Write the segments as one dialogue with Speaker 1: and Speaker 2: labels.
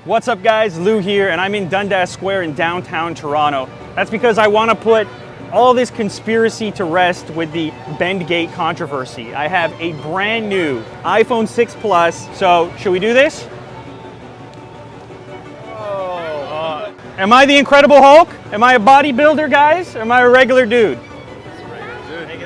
Speaker 1: What's up guys, Lou here, and I'm in Dundas Square in downtown Toronto. That's because I want to put all this conspiracy to rest with the Bendgate controversy. I have a brand new iPhone 6 Plus, so should we do this? Am I the Incredible Hulk? Am I a bodybuilder, guys? Or am I a regular dude?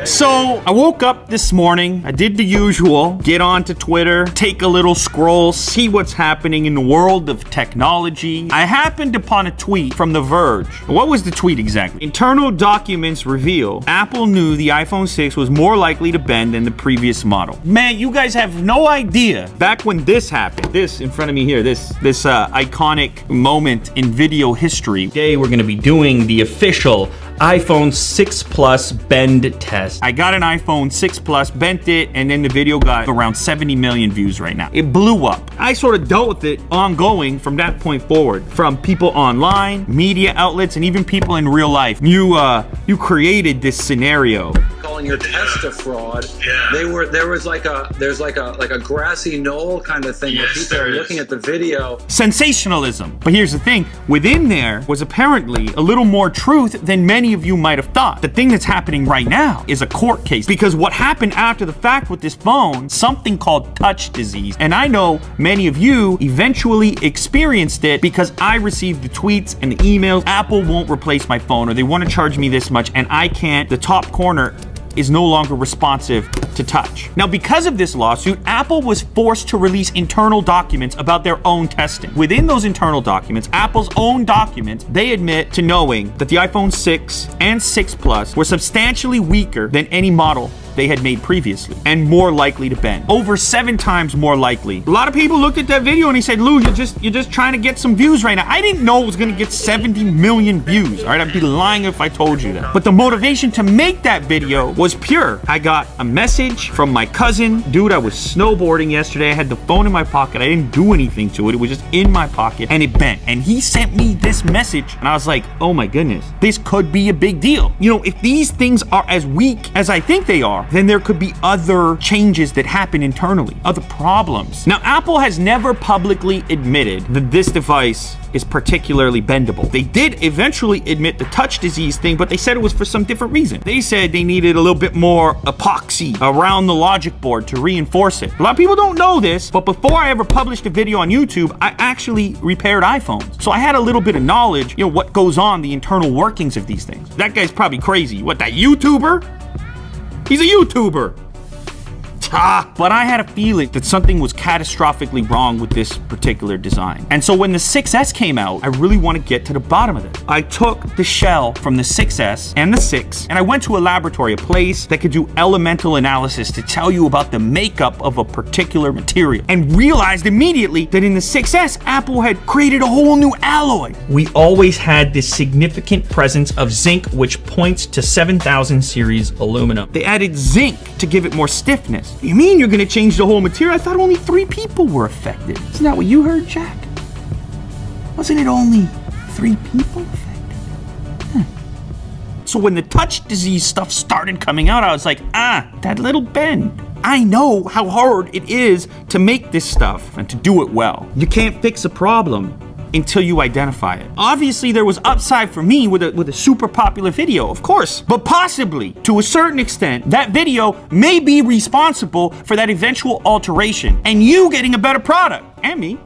Speaker 1: So I woke up this morning, I did the usual, get onto Twitter, take a little scroll, see what's happening in the world of technology. I happened upon a tweet from The Verge. What was the tweet exactly? Internal documents reveal Apple knew the iPhone 6 was more likely to bend than the previous model. Man, you guys have no idea. Back when this happened, this in front of me here, this iconic moment in video history. Today we're gonna be doing the official iPhone 6 Plus bend test. I got an iPhone 6 Plus, bent it, and then the video got around 70 million views right now. It blew up. I sort of dealt with it ongoing from that point forward, from people online, media outlets, and even people in real life. You created this scenario.
Speaker 2: Calling your test a fraud. Yeah. There's like a grassy knoll kind of thing where people are looking at the video.
Speaker 1: Sensationalism. But here's the thing, within there was apparently a little more truth than many of you might have thought. The thing that's happening right now is a court case, because what happened after the fact with this phone, something called touch disease. And I know many of you eventually experienced it because I received the tweets and the emails. Apple won't replace my phone, or they want to charge me this much and I can't. The top corner is no longer responsive to touch. Now, because of this lawsuit, Apple was forced to release internal documents about their own testing. Within those internal documents, Apple's own documents, they admit to knowing that the iPhone 6 and 6 Plus were substantially weaker than any model they had made previously, and more likely to bend. Over 7 times more likely. A lot of people looked at that video and he said, Lou, you're just trying to get some views right now. I didn't know it was gonna get 70 million views, all right? I'd be lying if I told you that. But the motivation to make that video was pure. I got a message from my cousin. Dude, I was snowboarding yesterday. I had the phone in my pocket. I didn't do anything to it. It was just in my pocket and it bent. And he sent me this message and I was like, oh my goodness, this could be a big deal. You know, if these things are as weak as I think they are, then there could be other changes that happen internally, other problems. Now, Apple has never publicly admitted that this device is particularly bendable. They did eventually admit the touch disease thing, but they said it was for some different reason. They said they needed a little bit more epoxy around the logic board to reinforce it. A lot of people don't know this, but before I ever published a video on YouTube, I actually repaired iPhones. So I had a little bit of knowledge, you know, what goes on, the internal workings of these things. That guy's probably crazy. What, that YouTuber? He's a YouTuber. But I had a feeling that something was catastrophically wrong with this particular design. And so when the 6S came out, I really want to get to the bottom of it. I took the shell from the 6S and the 6, and I went to a laboratory, a place that could do elemental analysis to tell you about the makeup of a particular material, and realized immediately that in the 6S, Apple had created a whole new alloy. We always had this significant presence of zinc, which points to 7000 series aluminum. They added zinc to give it more stiffness. You mean you're gonna change the whole material? I thought only 3 people were affected. Isn't that what you heard, Jack? Wasn't it only 3 people affected? So when the touch disease stuff started coming out, I was like, that little bend. I know how hard it is to make this stuff and to do it well. You can't fix a problem until you identify it. Obviously, there was upside for me with a super popular video, of course, but possibly, to a certain extent, that video may be responsible for that eventual alteration and you getting a better product, and me.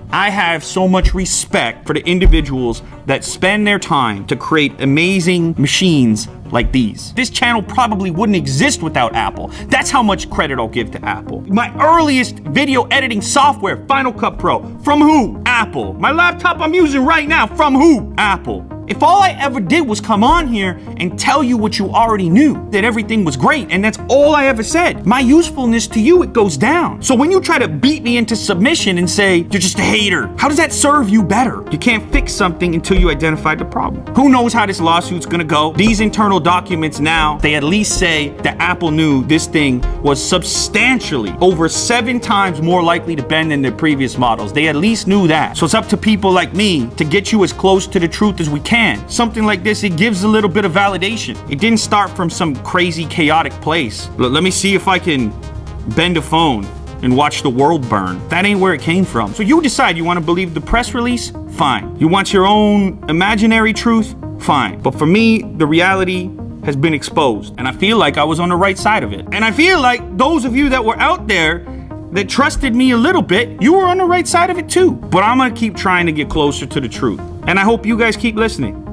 Speaker 1: I have so much respect for the individuals that spend their time to create amazing machines like these. This channel probably wouldn't exist without Apple. That's how much credit I'll give to Apple. My earliest video editing software, Final Cut Pro, from who? Apple. My laptop I'm using right now, from who? Apple. If all I ever did was come on here and tell you what you already knew, that everything was great, and that's all I ever said, my usefulness to you, it goes down. So when you try to beat me into submission and say, you're just a hater, how does that serve you better? You can't fix something until you identify the problem. Who knows how this lawsuit's gonna go? These internal documents now, they at least say that Apple knew this thing was substantially over 7 times more likely to bend than their previous models. They at least knew that. So it's up to people like me to get you as close to the truth as we can. Something like this, it gives a little bit of validation. It didn't start from some crazy, chaotic place. Let me see if I can bend a phone. and watch the world burn. That ain't where it came from. So you decide, you want to believe the press release? Fine. You want your own imaginary truth? Fine. But for me, the reality has been exposed, and I feel like I was on the right side of it. And I feel like those of you that were out there that trusted me a little bit, you were on the right side of it too. But I'm gonna keep trying to get closer to the truth. And I hope you guys keep listening.